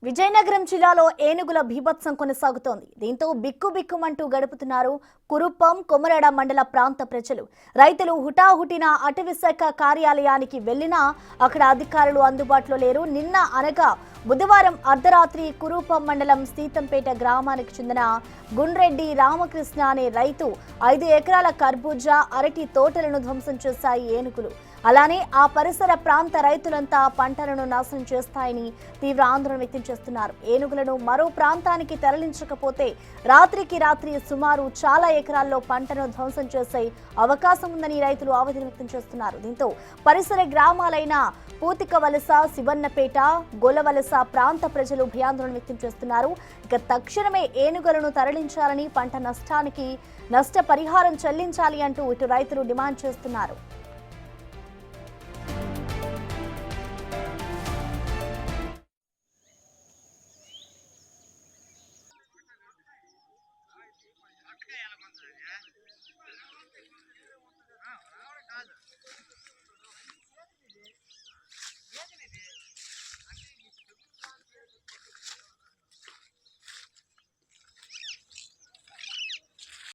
విజయనగరం జిల్లాలో ఏనుగుల బీభత్సం కొనసాగుతోంది. దీంతో బిక్కుబిక్కుమంటూ గడుపుతున్నారు కురుప్పం, కొమరడ మండల ప్రాంత ప్రజలు. రైతులు హుటాహుటిన అటవీశాఖ కార్యాలయానికి వెళ్లినా అక్కడ అధికారులు అందుబాటులో లేరు. నిన్న అనగా బుధవారం అర్ధరాత్రి కురుప్పం మండలం సీతంపేట గ్రామానికి చెందిన గుండ్రెడ్డి రామకృష్ణ అనే రైతు 5 ఎకరాల కర్బూజా, అరటి తోటలను ధ్వంసం చేశాయి ఏనుగులు. అలానే ఆ పరిసర ప్రాంత రైతులంతా పంటలను నాశనం చేస్తాయని తీవ్ర ఆందోళన వ్యక్తం చేస్తున్నారు. ఏనుగులను మరో ప్రాంతానికి తరలించకపోతే రాత్రికి రాత్రి సుమారు చాలా ఎకరాల్లో పంటను ధ్వంసం చేసే అవకాశం ఉందని రైతులు ఆవేదన వ్యక్తం చేస్తున్నారు. దీంతో పరిసర గ్రామాలైన పూతికవలస, శివన్నపేట, గొలవలస ప్రాంత ప్రజలు భయాందోళన వ్యక్తం చేస్తున్నారు. ఇక తక్షణమే ఏనుగులను తరలించాలని, పంట నష్టానికి నష్టపరిహారం చెల్లించాలి అంటూ ఇటు రైతులు డిమాండ్ చేస్తున్నారు.